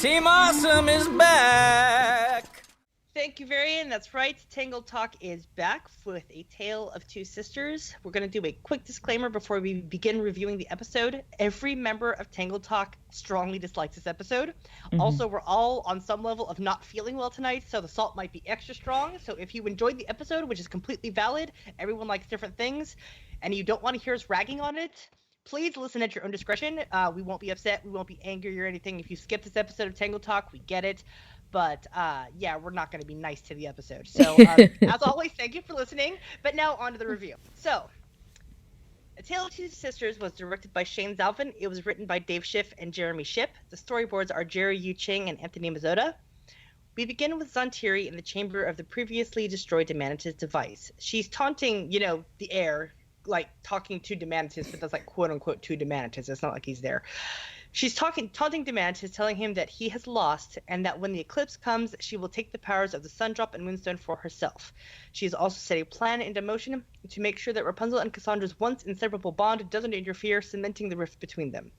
Team Awesome is back! Thank you, Varian. That's right. Tangled Talk is back with a tale of two sisters. We're going to do a quick disclaimer before we begin reviewing the episode. Every member of Tangled Talk strongly dislikes this episode. Mm-hmm. Also, we're all on some level of not feeling well tonight, so the salt might be extra strong. So if you enjoyed the episode, which is completely valid, everyone likes different things, and you don't want to hear us ragging on it, please listen at your own discretion. We won't be upset. We won't be angry or anything. If you skip this episode of Tangled Talk, we get it. But, yeah, we're not going to be nice to the episode. So, as always, thank you for listening. But now, on to the review. So, A Tale of Two Sisters was directed by Shane Zalvin. It was written by Dave Schiff and Jeremy Shipp. The storyboards are Jerry Yu Ching and Anthony Mazzotta. We begin with Zontiri in the chamber of the previously destroyed Demantis device. She's taunting, the air, like, talking to Demantis, but that's, like, quote-unquote to Demantis. It's not like he's there. She's taunting Demantis, telling him that he has lost, and that when the eclipse comes, she will take the powers of the Sundrop and Moonstone for herself. She has also set a plan into motion to make sure that Rapunzel and Cassandra's once inseparable bond doesn't interfere, cementing the rift between them.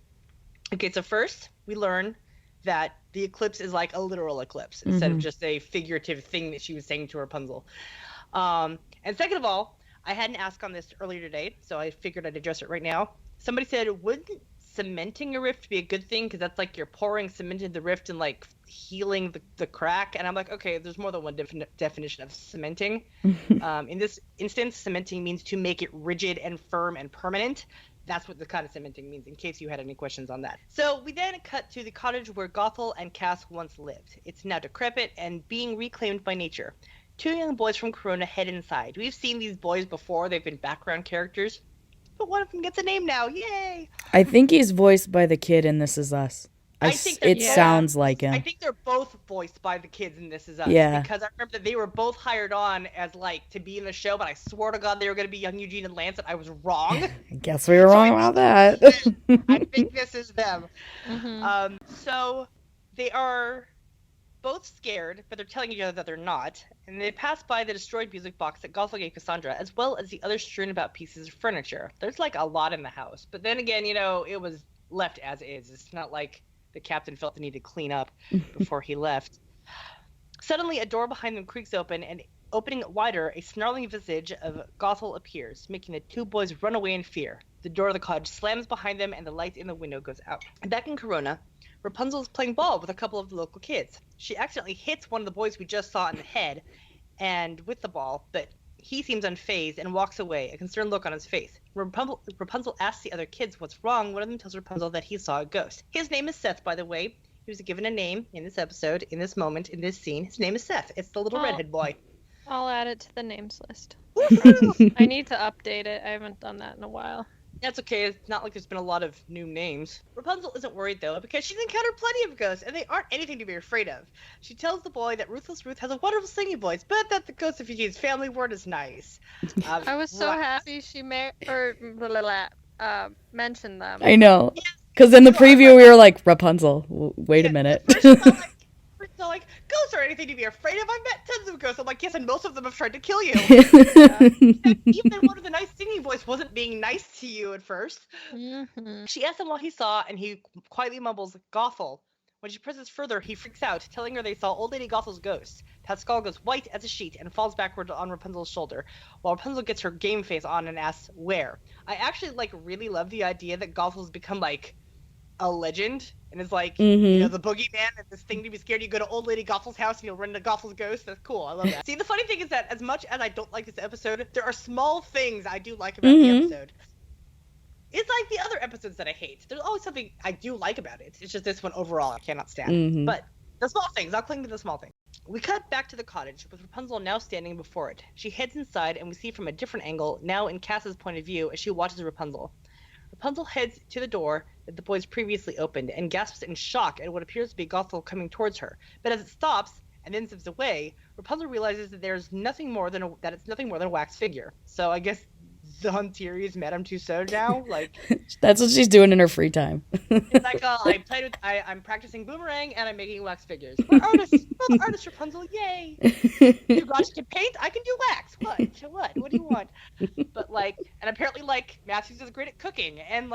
Okay, so first, we learn that the eclipse is like a literal eclipse, instead of just a figurative thing that she was saying to Rapunzel. And second of all, I had an ask on this earlier today, so I figured I'd address it right now. Somebody said, wouldn't cementing a rift be a good thing, because that's like you're pouring cement in the rift and like healing the crack? And I'm like, okay, there's more than one definition of cementing. In this instance, cementing means to make it rigid and firm and permanent. That's what the kind of cementing means, in case you had any questions on that. So we then cut to the cottage where Gothel and Cass once lived. It's now decrepit and being reclaimed by nature. Two young boys from Corona head inside. We've seen these boys before. They've been background characters. But one of them gets a name now. Yay! I think he's voiced by the kid in This Is Us. It sounds like him. I think they're both voiced by the kids in This Is Us. Yeah. Because I remember that they were both hired on as, like, to be in the show, but I swear to God they were going to be young Eugene and Lance, and I was wrong. I guess we were wrong about that. I think this is them. Mm-hmm. So they are both scared, but they're telling each other that they're not. And they pass by the destroyed music box that Gothel gave Cassandra, as well as the other strewn about pieces of furniture. There's, like, a lot in the house. But then again, it was left as is. It's not like the captain felt the need to clean up before he left. Suddenly, a door behind them creaks open, and opening it wider, a snarling visage of Gothel appears, making the two boys run away in fear. The door of the cottage slams behind them, and the light in the window goes out. Back in Corona, Rapunzel is playing ball with a couple of the local kids. She accidentally hits one of the boys we just saw in the head, and with the ball, but he seems unfazed and walks away, a concerned look on his face. Rapunzel asks the other kids what's wrong. One of them tells Rapunzel that he saw a ghost. His name is Seth, by the way. He was given a name in this episode, in this moment, in this scene. His name is Seth. It's the little redhead boy. I'll add it to the names list. Woohoo! I need to update it. I haven't done that in a while. That's okay. It's not like there's been a lot of new names. Rapunzel isn't worried, though, because she's encountered plenty of ghosts, and they aren't anything to be afraid of. She tells the boy that Ruthless Ruth has a wonderful singing voice, but that the ghost of Eugene's family word is nice. I was so happy she mentioned them. I know. Because in the preview, we were like, Rapunzel, wait a minute. It's not like, ghosts are anything to be afraid of. I've met tons of ghosts. I'm like, yes, and most of them have tried to kill you. Even one of the nice singing voice wasn't being nice to you at first. Mm-hmm. She asks him what he saw, and he quietly mumbles, Gothel. When she presses further, he freaks out, telling her they saw Old Lady Gothel's ghost. Pascal goes white as a sheet and falls backward on Rapunzel's shoulder, while Rapunzel gets her game face on and asks, where? I actually, really love the idea that Gothel's become, a legend, and is the boogeyman and this thing to be scared. You go to Old Lady Gothel's house and you'll run into Gothel's ghost. That's cool. I love that. See, the funny thing is that as much as I don't like this episode, there are small things I do like about the episode. It's like the other episodes that I hate. There's always something I do like about it. It's just this one overall I cannot stand. But the small things, I'll cling to the small things. We cut back to the cottage, with Rapunzel now standing before it. She heads inside, and we see from a different angle, now in Cass's point of view, as she watches Rapunzel. Rapunzel heads to the door that the boys previously opened and gasps in shock at what appears to be Gothel coming towards her. But as it stops and then zips away, Rapunzel realizes that it's nothing more than a wax figure. So I guess Zontiri is Madame Tussauds now. That's what she's doing in her free time. It's like, I'm practicing boomerang and I'm making wax figures. We're artists. We're artists, Rapunzel. Yay! You guys can paint. I can do wax. What? What do you want? But and apparently Matthews is great at cooking, and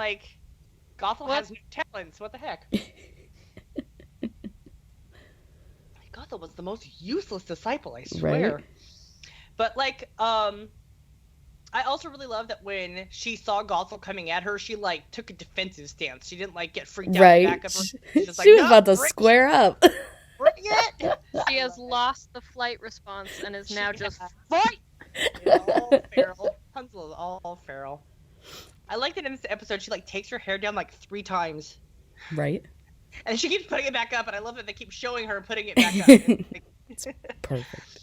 Gothel has new talents. What the heck? Gothel was the most useless disciple, I swear. Right? But like, I also really love that when she saw Gothel coming at her, she like took a defensive stance. She didn't like get freaked out Right. back of her. She Just was like, about to bring square up. bring it. She has lost the flight response and is now just fight. It's all feral. Rapunzel is all feral. I like that in this episode she like takes her hair down like 3 times. Right? And she keeps putting it back up, and I love that they keep showing her putting it back up. It's perfect.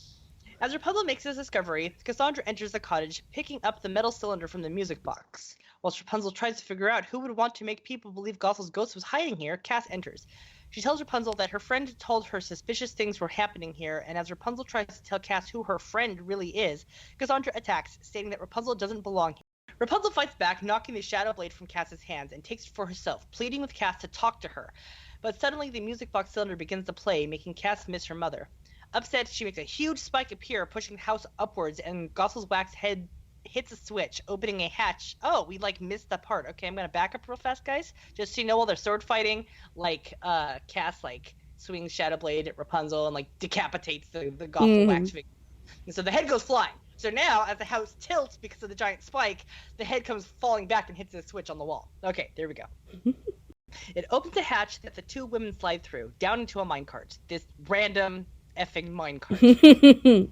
As Rapunzel makes this discovery, Cassandra enters the cottage, picking up the metal cylinder from the music box. Whilst Rapunzel tries to figure out who would want to make people believe Gothel's ghost was hiding here, Cass enters. She tells Rapunzel that her friend told her suspicious things were happening here, and as Rapunzel tries to tell Cass who her friend really is, Cassandra attacks, stating that Rapunzel doesn't belong here. Rapunzel fights back, knocking the shadow blade from Cass's hands, and takes it for herself, pleading with Cass to talk to her. But suddenly the music box cylinder begins to play, making Cass miss her mother. Upset, she makes a huge spike appear, pushing the house upwards, and Gothel's wax head hits a switch, opening a hatch. Oh, we like missed that part. Okay, I'm gonna back up real fast, guys. Just so you know, while they're sword fighting, like Cass like swings Shadow Blade at Rapunzel and like decapitates the Gothel wax figure. And so the head goes flying. So now, as the house tilts because of the giant spike, the head comes falling back and hits the switch on the wall. Okay, there we go. It opens a hatch that the 2 women slide through, down into a minecart. This random effing minecart.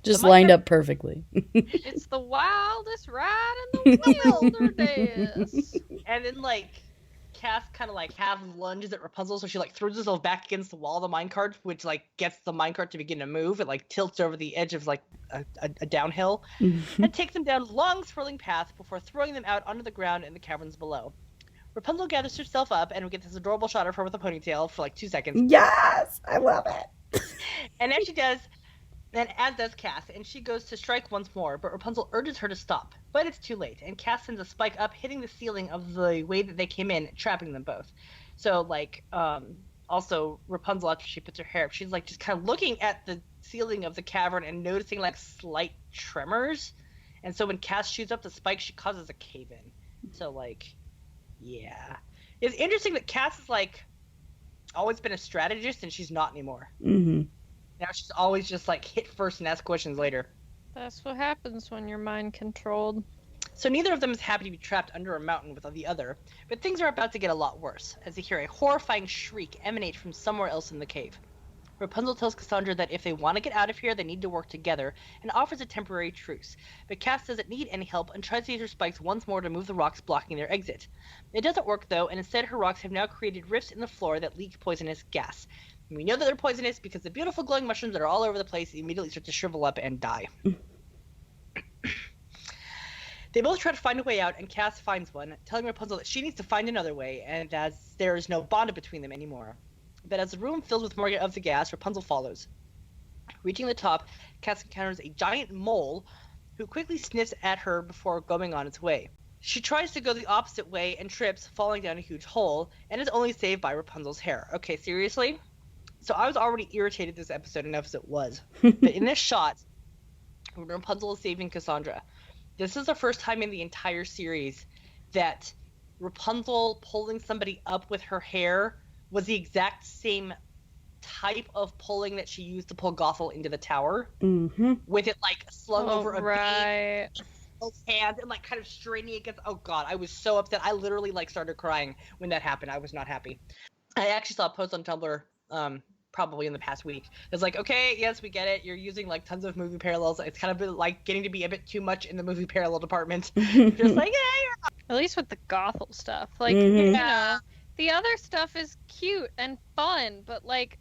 Just lined up perfectly. it's the wildest ride in the wilderness. And then like Cass kind of like half lunges at Rapunzel, so she like throws herself back against the wall of the minecart, which like gets the minecart to begin to move. It like tilts over the edge of like a downhill and takes them down a long swirling path before throwing them out onto the ground in the caverns below. Rapunzel gathers herself up, and we get this adorable shot of her with a ponytail for like 2 seconds. Yes! I love it! And then she does, and as does Cass, and she goes to strike once more, but Rapunzel urges her to stop. But it's too late, and Cass sends a spike up, hitting the ceiling of the way that they came in, trapping them both. So, like, also, Rapunzel, after she puts her hair up, she's, like, just kind of looking at the ceiling of the cavern and noticing, like, slight tremors. And so when Cass shoots up the spike, she causes a cave-in. So, like, yeah. It's interesting that Cass has, like, always been a strategist, and she's not anymore. Mm-hmm. Now she's always just, like, hit first and ask questions later. That's what happens when you're mind controlled. So neither of them is happy to be trapped under a mountain with the other, but things are about to get a lot worse, as they hear a horrifying shriek emanate from somewhere else in the cave. Rapunzel tells Cassandra that if they want to get out of here, they need to work together, and offers a temporary truce. But Cass doesn't need any help and tries to use her spikes once more to move the rocks blocking their exit. It doesn't work, though, and instead her rocks have now created rifts in the floor that leak poisonous gas. And we know that they're poisonous because the beautiful glowing mushrooms that are all over the place immediately start to shrivel up and die. They both try to find a way out, and Cass finds one, telling Rapunzel that she needs to find another way, and as there is no bond between them anymore. But as the room fills with more of the gas, Rapunzel follows. Reaching the top, Cass encounters a giant mole who quickly sniffs at her before going on its way. She tries to go the opposite way and trips, falling down a huge hole, and is only saved by Rapunzel's hair. Okay, seriously? So I was already irritated this episode enough as it was. But in this shot, when Rapunzel is saving Cassandra, this is the first time in the entire series that Rapunzel pulling somebody up with her hair was the exact same type of pulling that she used to pull Gothel into the tower. Mm-hmm. With it, like, slung over a right. beam, both hands, and, like, kind of straining against... Oh, God, I was so upset. I literally, like, started crying when that happened. I was not happy. I actually saw a post on Tumblr, probably in the past week. It's like, okay, yes, we get it. You're using, like, tons of movie parallels. It's kind of been, like, getting to be a bit too much in the movie parallel department. Just like, yeah, At least with the Gothel stuff. Like, Mhm. you know, the other stuff is cute and fun, but, like,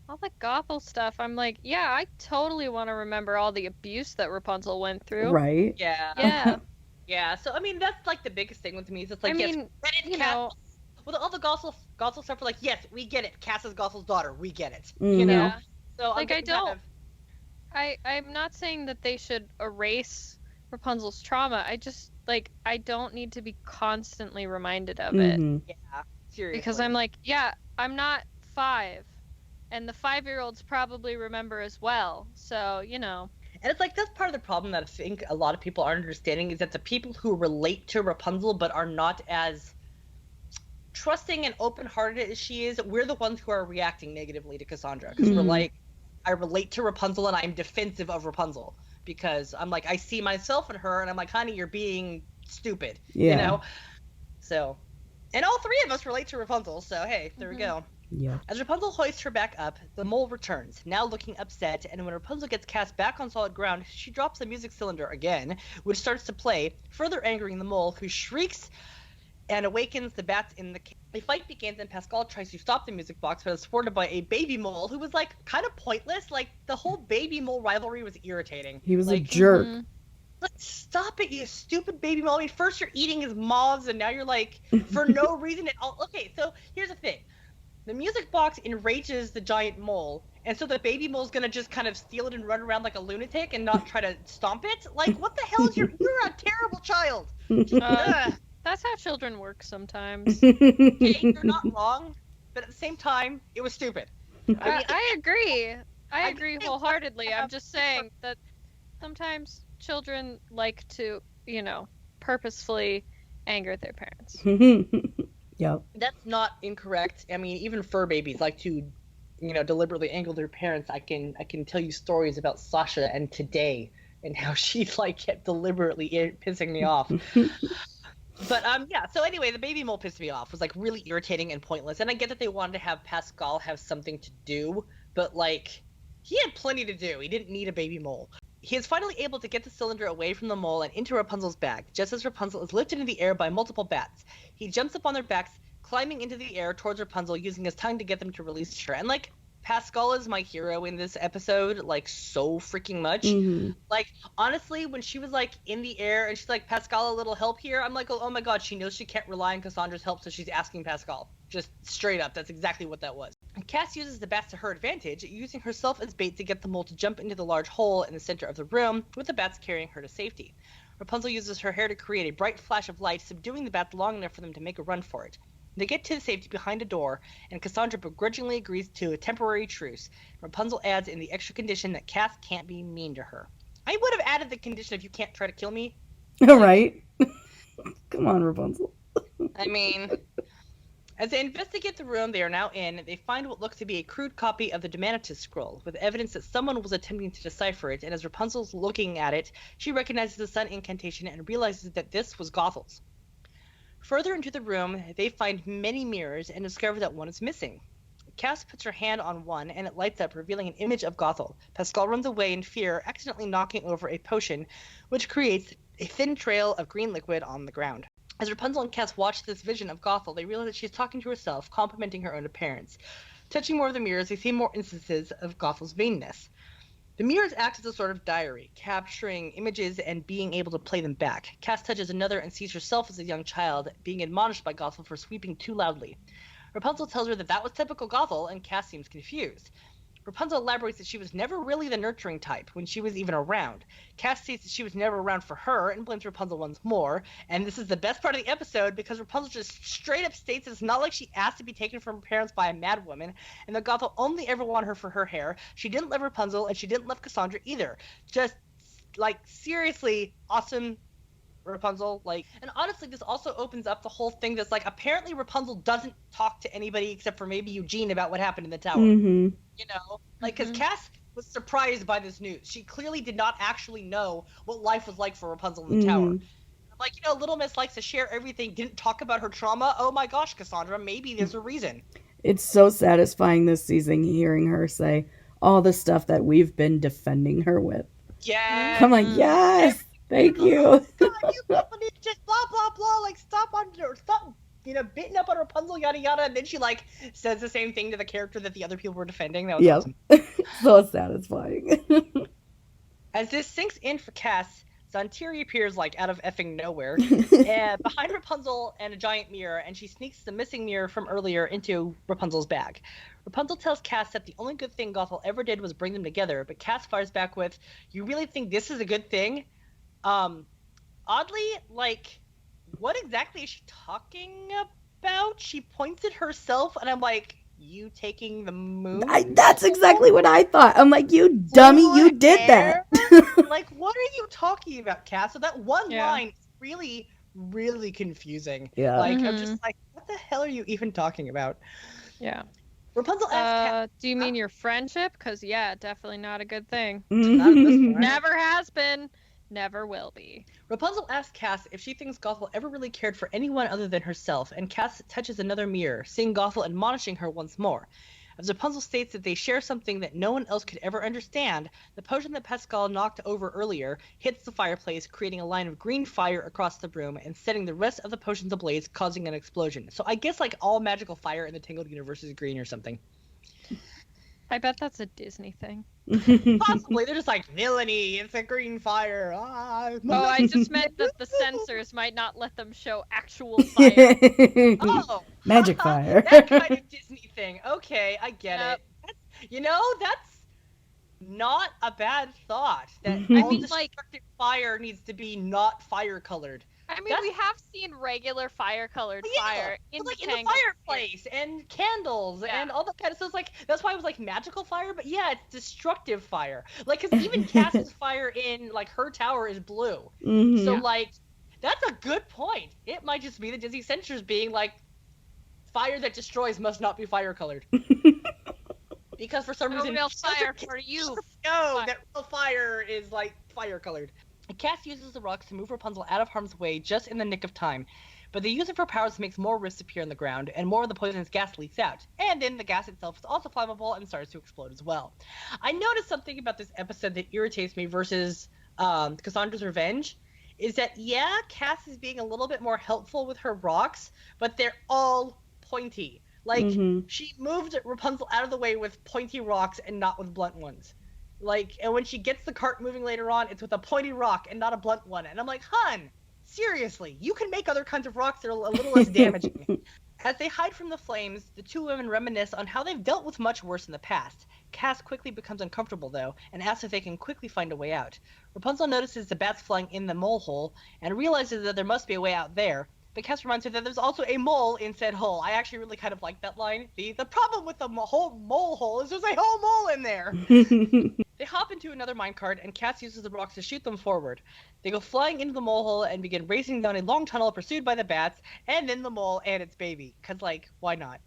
all the Gothel stuff, I'm like, yeah, I totally want to remember all the abuse that Rapunzel went through. Right? yeah. Yeah. Yeah, so, I mean, that's, like, the biggest thing with me. Is it's like, I yes, mean, get it, you Cass. know, With all the Gothel stuff, we're like, yes, we get it. Cass is Gothel's daughter. We get it. Mhm. You know? yeah. So I'm Like, I getting kind don't- I'm not saying that they should erase Rapunzel's trauma. I just, like, I don't need to be constantly reminded of it. Mhm. yeah, seriously. Because I'm like, yeah, I'm not 5. And the 5-year-olds probably remember as well. So, you know. And it's like, that's part of the problem that I think a lot of people aren't understanding is that the people who relate to Rapunzel but are not as trusting and open-hearted as she is, we're the ones who are reacting negatively to Cassandra. Because we're like, I relate to Rapunzel and I'm defensive of Rapunzel because I'm like, I see myself in her and I'm like, honey, you're being stupid, you know? So, and all three of us relate to Rapunzel, so hey, there we go. Yeah. As Rapunzel hoists her back up, the mole returns, now looking upset, and when Rapunzel gets cast back on solid ground, she drops the music cylinder again, which starts to play, further angering the mole, who shrieks and awakens the bats in the cave. A fight begins and Pascal tries to stop the music box, but is thwarted by a baby mole who was, like, kind of pointless. Like, the whole baby mole rivalry was irritating. He was like, a jerk. Like, stop it, you stupid baby mole. I mean, first you're eating his moths, and now you're, like, for no reason at all. Okay, so here's the thing. The music box enrages the giant mole, and so the baby mole's gonna just kind of steal it and run around like a lunatic and not try to stomp it? Like, what the hell is you're a terrible child. That's how children work sometimes. Okay, you're not wrong, but at the same time, it was stupid. I agree. I agree wholeheartedly. I'm just saying that sometimes children like to, purposefully anger their parents. Yep. That's not incorrect. I mean, even fur babies like to, deliberately anger their parents. I can tell you stories about Sasha and Today and how she kept deliberately pissing me off. But yeah. So anyway, the baby mole pissed me off. It was really irritating and pointless. And I get that they wanted to have Pascal have something to do, but he had plenty to do. He didn't need a baby mole. He is finally able to get the cylinder away from the mole and into Rapunzel's bag, just as Rapunzel is lifted into the air by multiple bats. He jumps up on their backs, climbing into the air towards Rapunzel, using his tongue to get them to release her. And, Pascal is my hero in this episode, so freaking much. Mm-hmm. Honestly, when she was, in the air and she's like, Pascal, a little help here, I'm like, oh my god, she knows she can't rely on Cassandra's help, so she's asking Pascal. Just straight up, that's exactly what that was. Cass uses the bats to her advantage, using herself as bait to get the mole to jump into the large hole in the center of the room, with the bats carrying her to safety. Rapunzel uses her hair to create a bright flash of light, subduing the bats long enough for them to make a run for it. They get to safety behind a door, and Cassandra begrudgingly agrees to a temporary truce. Rapunzel adds in the extra condition that Cass can't be mean to her. I would have added the condition if you can't try to kill me. All right. Come on, Rapunzel. I mean... As they investigate the room they are now in, they find what looks to be a crude copy of the Demanitus scroll, with evidence that someone was attempting to decipher it, and as Rapunzel's looking at it, she recognizes the sun incantation and realizes that this was Gothel's. Further into the room, they find many mirrors and discover that one is missing. Cass puts her hand on one, and it lights up, revealing an image of Gothel. Pascal runs away in fear, accidentally knocking over a potion, which creates a thin trail of green liquid on the ground. As Rapunzel and Cass watch this vision of Gothel, they realize that she's talking to herself, complimenting her own appearance. Touching more of the mirrors, they see more instances of Gothel's vainness. The mirrors act as a sort of diary, capturing images and being able to play them back. Cass touches another and sees herself as a young child, being admonished by Gothel for sweeping too loudly. Rapunzel tells her that that was typical Gothel, and Cass seems confused. Rapunzel elaborates that she was never really the nurturing type when she was even around. Cass states that she was never around for her and blames Rapunzel once more. And this is the best part of the episode because Rapunzel just straight up states it's not like she asked to be taken from her parents by a mad woman and that Gothel only ever wanted her for her hair. She didn't love Rapunzel and she didn't love Cassandra either. Just, seriously awesome Rapunzel. And honestly, this also opens up the whole thing that's apparently Rapunzel doesn't talk to anybody except for maybe Eugene about what happened in the tower. Mm-hmm. Because Cass was surprised by this news. She clearly did not actually know what life was like for Rapunzel in the tower. Little Miss likes to share everything, didn't talk about her trauma. Oh my gosh, Cassandra, maybe there's a reason. It's so satisfying this season hearing her say all the stuff that we've been defending her with. Yeah. I'm like, yes, thank you. God, you people need to just blah, blah, blah. Stop beating up on Rapunzel, yada, yada. And then she, says the same thing to the character that the other people were defending. That was awesome. So satisfying. As this sinks in for Cass, Zantiri appears, out of effing nowhere, and behind Rapunzel and a giant mirror, and she sneaks the missing mirror from earlier into Rapunzel's bag. Rapunzel tells Cass that the only good thing Gothel ever did was bring them together, but Cass fires back with, "You really think this is a good thing?" Oddly, what exactly is she talking about? She points at herself, and I'm like, you taking the moon? That's exactly what I thought. I'm like, you dummy, you did that. What are you talking about, Cass? So that one line is really, really confusing. Yeah. I'm just what the hell are you even talking about? Yeah. Rapunzel asks Do you mean your friendship? Because, yeah, definitely not a good thing. Not at this point. Never has been, never will be. Rapunzel asks Cass if she thinks Gothel ever really cared for anyone other than herself, and Cass touches another mirror, seeing Gothel admonishing her once more. As Rapunzel states that they share something that no one else could ever understand, the potion that Pascal knocked over earlier hits the fireplace, creating a line of green fire across the room and setting the rest of the potions ablaze, causing an explosion. So I guess like all magical fire in the Tangled universe is green or something. I bet that's a Disney thing. Possibly. They're just like, villainy, it's a green fire. Oh, I just meant that the censors might not let them show actual fire. Oh, Magic fire. That kind of Disney thing. Okay, I get Yep. it. That's not a bad thought. That I all mean, destructive fire needs to be not fire colored. I mean, we have seen regular fire-colored fire in like the in the Tangled fireplace and candles and all that kind of stuff. So it's like that's why it was like magical fire, but yeah, it's destructive fire. Like, because even Cass's fire in like her tower is blue. Mhm. So like, that's a good point. It might just be the Disney censors being like, fire that destroys must not be fire colored. Because for some No reason, real fire for you. No, that real fire is like fire colored. Cass uses the rocks to move Rapunzel out of harm's way just in the nick of time, but the use of her powers makes more rifts appear in the ground, and more of the poisonous gas leaks out. And then the gas itself is also flammable and starts to explode as well. I noticed something about this episode that irritates me versus Cassandra's Revenge, is that, yeah, Cass is being a little bit more helpful with her rocks, but they're all pointy. Like, she moved Rapunzel out of the way with pointy rocks and not with blunt ones. Like, and when she gets the cart moving later on, it's with a pointy rock and not a blunt one. And I'm like, hun, seriously, you can make other kinds of rocks that are a little less damaging. As they hide from the flames, the two women reminisce on how they've dealt with much worse in the past. Cass quickly becomes uncomfortable, though, and asks if they can quickly find a way out. Rapunzel notices the bats flying in the mole hole and realizes that there must be a way out there. But Cass reminds her that there's also a mole in said hole. I actually really kind of like that line. The problem with the whole mole hole is there's a whole mole in there. They hop into another minecart, and Cass uses the rocks to shoot them forward. They go flying into the mole hole and begin racing down a long tunnel pursued by the bats, and then the mole and its baby. Because, like, why not?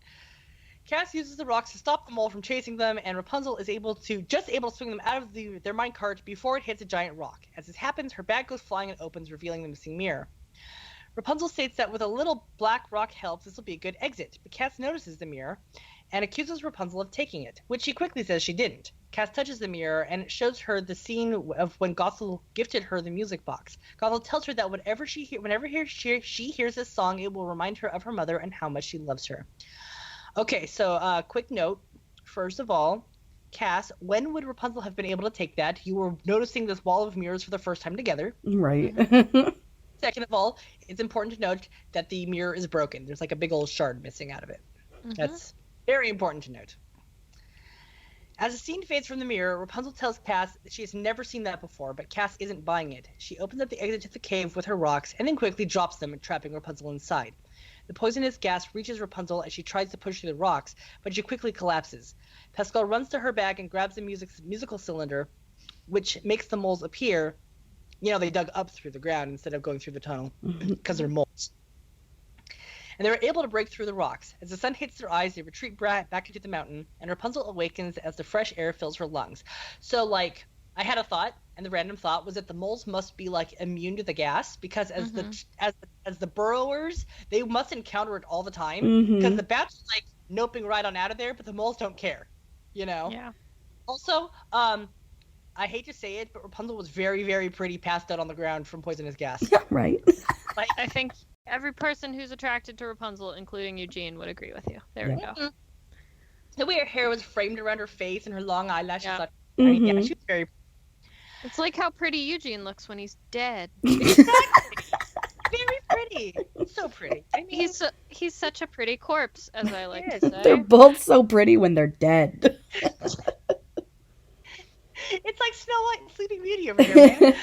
Cass uses the rocks to stop the mole from chasing them, and Rapunzel is able to swing them out of their minecart before it hits a giant rock. As this happens, her bag goes flying and opens, revealing the missing mirror. Rapunzel states that with a little black rock help, this will be a good exit, but Cass notices the mirror and accuses Rapunzel of taking it, which she quickly says she didn't. Cass touches the mirror, and it shows her the scene of when Gothel gifted her the music box. Gothel tells her that whenever she hears this song, it will remind her of her mother and how much she loves her. Okay, so quick note. First of all, Cass, when would Rapunzel have been able to take that? You were noticing this wall of mirrors for the first time together. Right. Second of all, it's important to note that the mirror is broken. There's like a big old shard missing out of it. That's very important to note. As the scene fades from the mirror, Rapunzel tells Cass that she has never seen that before, but Cass isn't buying it. She opens up the exit to the cave with her rocks and then quickly drops them, trapping Rapunzel inside. The poisonous gas reaches Rapunzel as she tries to push through the rocks, but she quickly collapses. Pascal runs to her bag and grabs the musical cylinder, which makes the moles appear. You know, they dug up through the ground instead of going through the tunnel because they're moles. And they were able to break through the rocks. As the sun hits their eyes, they retreat back into the mountain, and Rapunzel awakens as the fresh air fills her lungs. So, like, I had a thought, and the random thought was that the moles must be, like, immune to the gas, because as the burrowers, they must encounter it all the time, because the bats are, like, noping right on out of there, but the moles don't care, you know? Yeah. Also, I hate to say it, but Rapunzel was very, very pretty passed out on the ground from poisonous gas. Right. Like, I think every person who's attracted to Rapunzel, including Eugene, would agree with you. There we go. The way her hair was framed around her face and her long eyelashes. Yeah. Yeah, she was very. It's like how pretty Eugene looks when he's dead. Exactly. Very pretty. So pretty. I mean, He's such a pretty corpse, as I like to say. They're both so pretty when they're dead. it's like Snow White and Sleeping Beauty over here,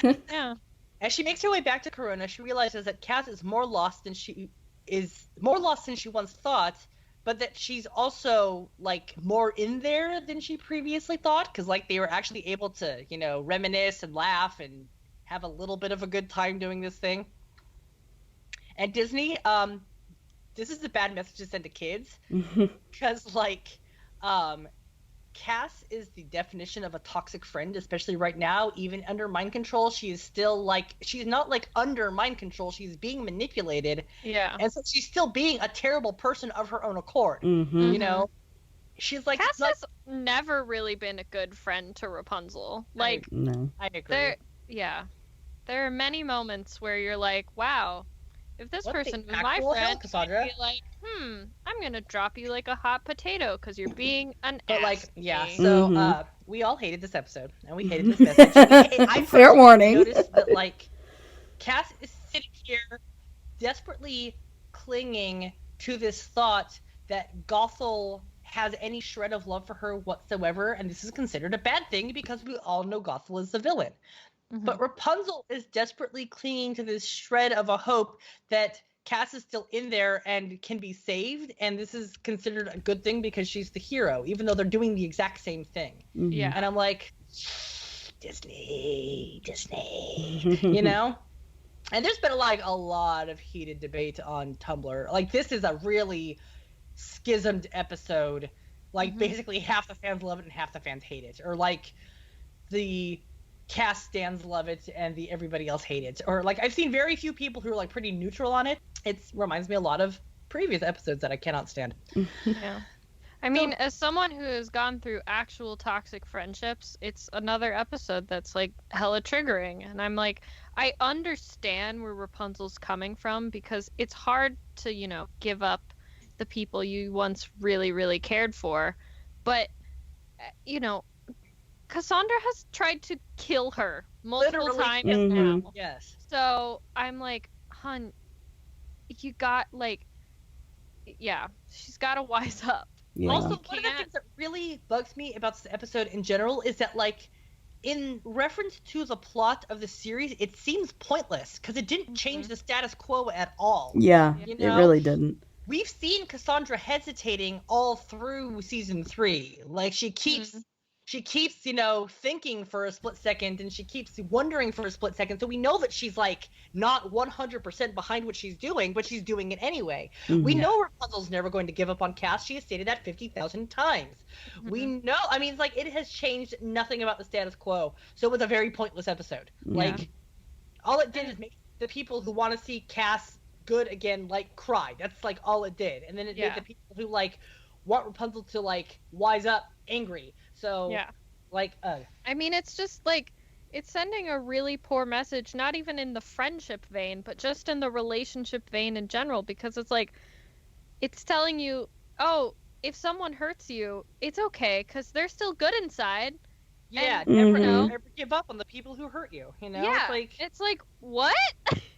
man. Yeah. As she makes her way back to Corona, she realizes that Cass is more lost than she once thought, but that she's also, like, more in there than she previously thought, because, like, they were actually able to, you know, reminisce and laugh and have a little bit of a good time doing this thing. And Disney, this is a bad message to send to kids, because, like, Cass is the definition of a toxic friend, especially right now. Even under mind control, she is still like, she's not like under mind control, she's being manipulated. Yeah. And so she's still being a terrible person of her own accord. Mm-hmm. You know? She's like, Cass has never really been a good friend to Rapunzel. Like, No. I agree. There are many moments where you're like, wow, if this person was my actual hell, friend, Cassandra? I'd be like, I'm gonna drop you like a hot potato because you're being an But ass like, to yeah, me. so we all hated this episode, and we hated this message. I Fair warning. noticed that, like, Cass is sitting here desperately clinging to this thought that Gothel has any shred of love for her whatsoever, and this is considered a bad thing because we all know Gothel is the villain. But Rapunzel is desperately clinging to this shred of a hope that Cass is still in there and can be saved, and this is considered a good thing because she's the hero, even though they're doing the exact same thing. Yeah. And I'm like, Disney, you know? And there's been a lot of heated debate on Tumblr. Like, this is a really schismed episode. Like, basically half the fans love it and half the fans hate it. Or, like, the Cass stans love it and the everybody else hate it. Or, like, I've seen very few people who are, like, pretty neutral on it. It reminds me a lot of previous episodes that I cannot stand. Yeah. I mean, as someone who has gone through actual toxic friendships, it's another episode that's, like, hella triggering. And I'm like, I understand where Rapunzel's coming from because it's hard to, you know, give up the people you once really, really cared for. But, you know, Cassandra has tried to kill her multiple times now. Yes. So I'm like, hun, you got, like, yeah, she's got to wise up. Yeah. Also, one of the things that really bugs me about this episode in general is that, like, in reference to the plot of the series, it seems pointless because it didn't change the status quo at all. Yeah, You it know? really didn't. We've seen Cassandra hesitating all through season 3. Like, she keeps, you know, thinking for a split second, and she keeps wondering for a split second. So we know that she's, like, not 100% behind what she's doing, but she's doing it anyway. We know Rapunzel's never going to give up on Cass. She has stated that 50,000 times. We know, I mean, like, it has changed nothing about the status quo. So it was a very pointless episode. Like, all it did is make the people who want to see Cass good again, like, cry. That's, like, all it did. And then it made the people who, like, want Rapunzel to, like, wise up angry. So, like, I mean, it's just, like, it's sending a really poor message, not even in the friendship vein, but just in the relationship vein in general, because it's like, it's telling you, oh, if someone hurts you, it's okay, because they're still good inside. Yeah, and, never give up on the people who hurt you, you know? Yeah, it's like, what?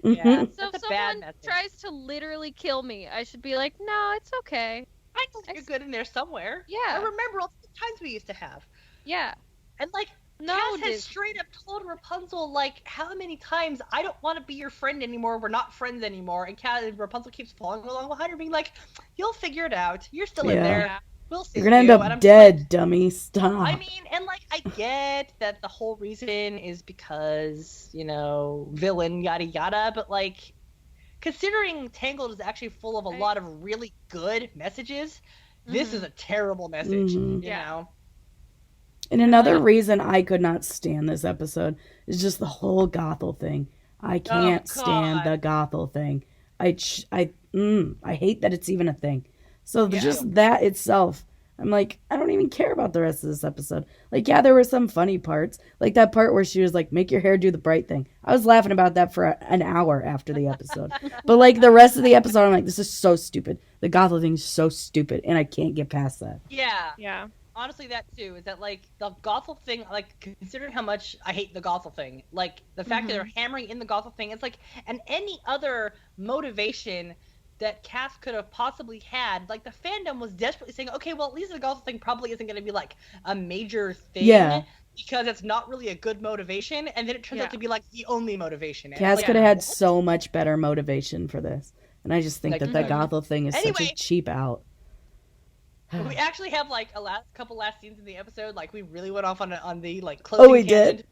Yeah, So if someone tries to literally kill me, I should be like, no, it's okay. I know you're good in there somewhere. Yeah. I remember all the times we used to have. Yeah. And, like, Cass has straight up told Rapunzel, like, how many times, I don't want to be your friend anymore, we're not friends anymore, and Rapunzel keeps following along behind her, being like, you'll figure it out, you're still in there, we'll see. You're gonna end up dead, dummy, stop. I mean, and, like, I get that the whole reason is because, you know, villain, yada yada, but, like, considering Tangled is actually full of a lot of really good messages, this is a terrible message, you know? And another reason I could not stand this episode is just the whole Gothel thing. I can't stand the Gothel thing. I hate that it's even a thing. So just that itself, I'm like, I don't even care about the rest of this episode. Like, yeah, there were some funny parts. Like that part where she was like, make your hair do the bright thing. I was laughing about that for an hour after the episode. But like the rest of the episode, I'm like, this is so stupid. The Gothel thing is so stupid, and I can't get past that. Yeah. Honestly, that too, is that, like, the Gothel thing, like, considering how much I hate the Gothel thing, like, the fact that they're hammering in the Gothel thing, it's like, and any other motivation that Cass could have possibly had, like, the fandom was desperately saying, okay, well, at least the Gothel thing probably isn't going to be, like, a major thing, because it's not really a good motivation, and then it turns out to be, like, the only motivation. And Cass like, could have had so much better motivation for this, and I just think that the Gothel thing is such a cheap out. We actually have, like, a couple last scenes in the episode. Like, we really went off on the like, closing tangent.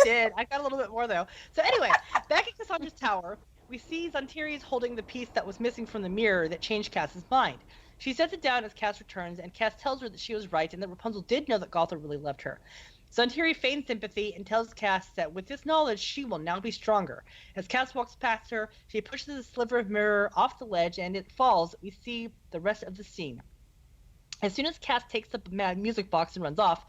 Did. I got a little bit more, though. So anyway, back at Cassandra's tower, we see Xantiri's holding the piece that was missing from the mirror that changed Cass's mind. She sets it down as Cass returns, and Cass tells her that she was right and that Rapunzel did know that Gothel really loved her. Suntiri feigns sympathy and tells Cass that with this knowledge, she will now be stronger. As Cass walks past her, she pushes a sliver of mirror off the ledge, and it falls. We see the rest of the scene. As soon as Cass takes the music box and runs off,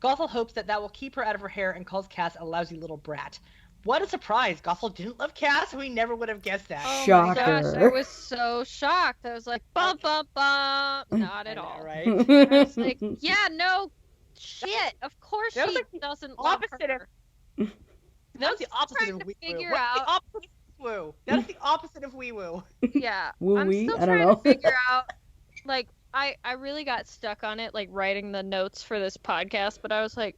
Gothel hopes that will keep her out of her hair and calls Cass a lousy little brat. What a surprise! Gothel didn't love Cass. We never would have guessed that. Oh Shocker. my gosh, I was so shocked. I was like, bum, bum, bum. Not at all. Right? I was like, yeah, no shit. Of course That was she like the doesn't love opposite her. That was the opposite trying of to wee woo. figure What's the out- opposite of woo? That's the opposite of wee woo. Yeah. I'm Woo-wee? still I don't trying know. to figure out, like, I really got stuck on it, like, writing the notes for this podcast, but I was like,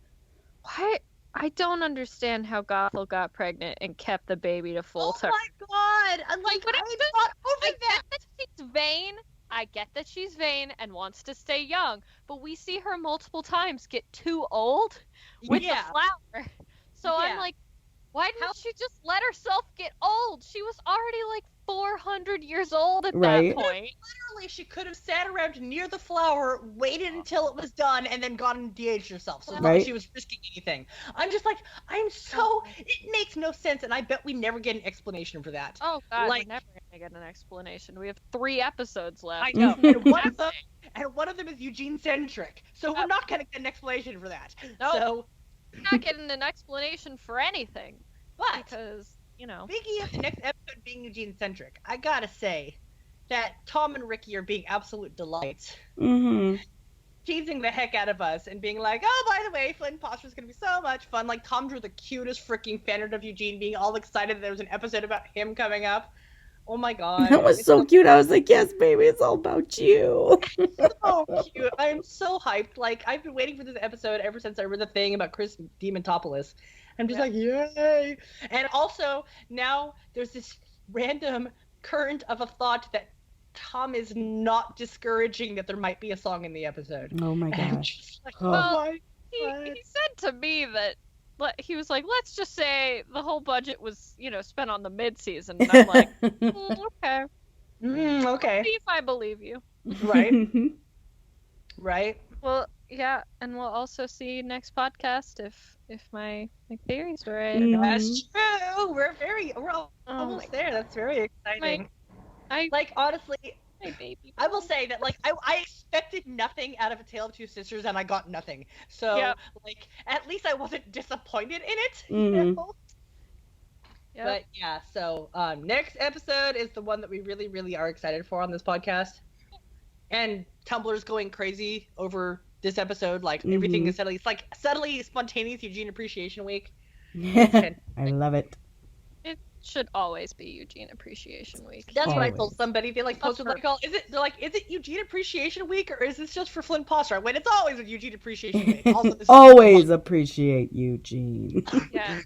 why? I don't understand how Gothel got pregnant and kept the baby to full term. my god! I'm like, But I'm it's not I over get that. that she's vain. I get that she's vain and wants to stay young, but we see her multiple times get too old with Yeah. the flower. So I'm Yeah. like, why didn't she just let herself get old? She was already like 400 years old at Right. that point. Literally, she could have sat around near the flower, waited until it was done, and then gone and de-aged herself. So it's not like Right. she was risking anything. I'm just like, it makes no sense, and I bet we never get an explanation for that. Oh god, Like- we're never gonna get an explanation. We have 3 episodes left. I know. And one of them is Eugene centric. So we're not gonna get an explanation for that. Nope. So We're not getting an explanation for anything but because, you know. speaking of the next episode being Eugene centric, I gotta say that Tom and Ricky are being absolute delights. Mm-hmm. Teasing the heck out of us and being like, oh, by the way, Flynnposter is going to be so much fun. Like, Tom drew the cutest freaking fan art of Eugene, being all excited that there was an episode about him coming up. Oh my god. That was It's so cute. I was like, yes, baby, it's all about you. so cute. I'm so hyped. Like, I've been waiting for this episode ever since I read the thing about Chris Demontopoulos. I'm just like, yay. And also, now there's this random current of a thought that Tom is not discouraging that there might be a song in the episode. Oh my And I'm gosh. just like, Oh. oh my He God. said to me that he was like, let's just say the whole budget was, spent on the mid-season. And I'm like, okay. Okay. See if I believe you. Right. Right. Well, yeah, and we'll also see next podcast if my theories were right. Mm. That's true. We're Oh almost my there. That's very exciting. I Like, honestly, my baby. I will say that, like, I expected nothing out of A Tale of Two Sisters, and I got nothing. So, Yep. like, at least I wasn't disappointed in it. You Mhm. know? Yep. But yeah, so next episode is the one that we really, really are excited for on this podcast. And Tumblr's going crazy over this episode. Like, everything is suddenly spontaneous Eugene Appreciation Week. I love it. It should always be Eugene Appreciation Week. That's what I Always. told somebody. They posted That's like, is it Eugene Appreciation Week or is this just for Flynnposter? I went, it's always a Eugene Appreciation Week. Also, this is Always appreciate Eugene. Yeah.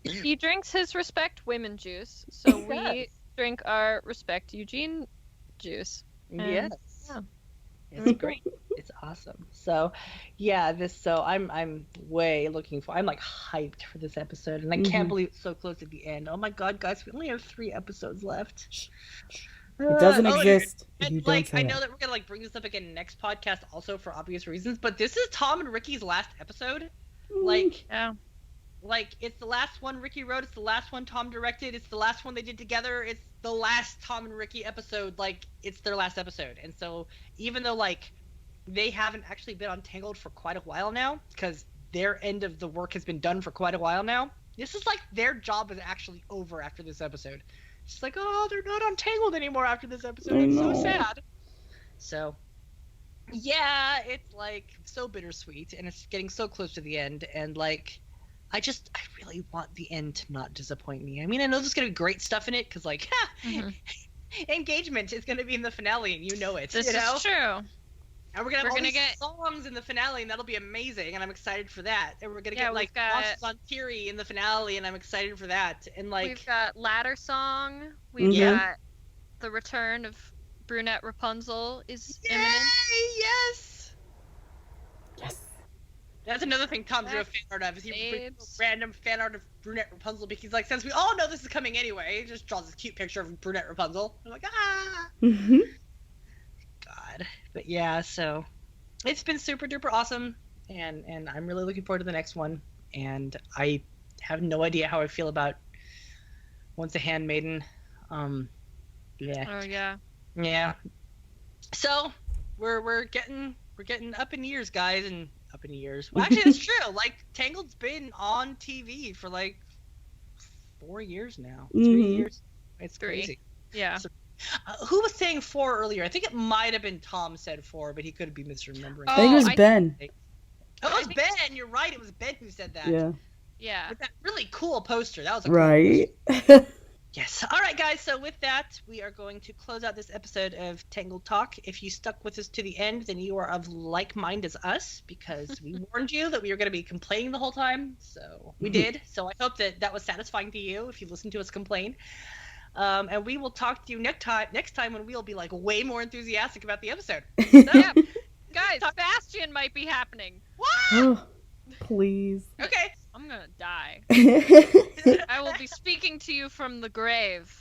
He drinks his Respect Women juice, so we Yes. drink our Respect Eugene juice. Yes. Yeah. It's great. It's awesome. So, yeah, I'm way looking for. I'm like hyped for this episode, and I can't believe it's so close at the end. Oh my god, guys, we only have 3 episodes left. It doesn't Oh, exist if And you don't like, say I know it. that we're gonna like bring this up again next podcast, also for obvious reasons. But this is Tom and Ricky's last episode. Like, Yeah. it's the last one Ricky wrote. It's the last one Tom directed. It's the last one they did together. It's the last Tom and Ricky episode. Like, it's their last episode. And so, even though like they haven't actually been on Tangled for quite a while now, because their end of the work has been done for quite a while now, this is like their job is actually over after this episode. It's just like, oh, they're not on Tangled anymore after this episode. I It's so know. sad. So, yeah, it's like so bittersweet, and it's getting so close to the end, and like, I really want the end to not disappoint me. I mean, I know there's gonna be great stuff in it, because like, Mhm. engagement is gonna be in the finale, and you know it. This you know? is true. And we're gonna have We're all gonna these get- songs in the finale, and that'll be amazing, and I'm excited for that. And we're gonna Yeah, get like we've got- Monsters on Fury in the finale, and I'm excited for that. And like, We've got Ladder Song. We've Mhm. got the return of Brunette Rapunzel is yay, imminent. yes! Yes. That's another thing Tom drew a fan art of. Is he Babes. random fan art of Brunette Rapunzel because he's like, since we all know this is coming anyway, he just draws this cute picture of Brunette Rapunzel. I'm like, ah, Mhm. God. But yeah, so it's been super duper awesome, and I'm really looking forward to the next one. And I have no idea how I feel about Once a Handmaiden. Yeah. Oh yeah. Yeah. So we're getting up in years, guys, and up in years. Well, actually, that's true. Like Tangled's been on TV for like 4 years now. 3 years. It's 3. crazy. Yeah. So, who was saying 4 earlier? I think it might have been Tom said 4, but he could be misremembering. I think it was Ben. Oh, it was Ben. You're right. It was Ben who said that. Yeah. Yeah. With that really cool poster. That was a right. Cool poster. Yes. All right, guys. So with that, we are going to close out this episode of Tangled Talk. If you stuck with us to the end, then you are of like mind as us, because we warned you that we were going to be complaining the whole time. So we did. So I hope that was satisfying to you if you listened to us complain. And we will talk to you next time when we'll be like way more enthusiastic about the episode. So, Yeah. Guys, Bastion might be happening. What? Oh, please. Okay. I'm gonna die. I will be speaking to you from the grave,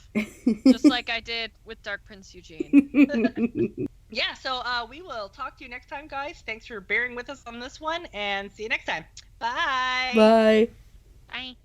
just like I did with Dark Prince Eugene. Yeah, so we will talk to you next time, guys. Thanks for bearing with us on this one, and see you next time. Bye. Bye. Bye.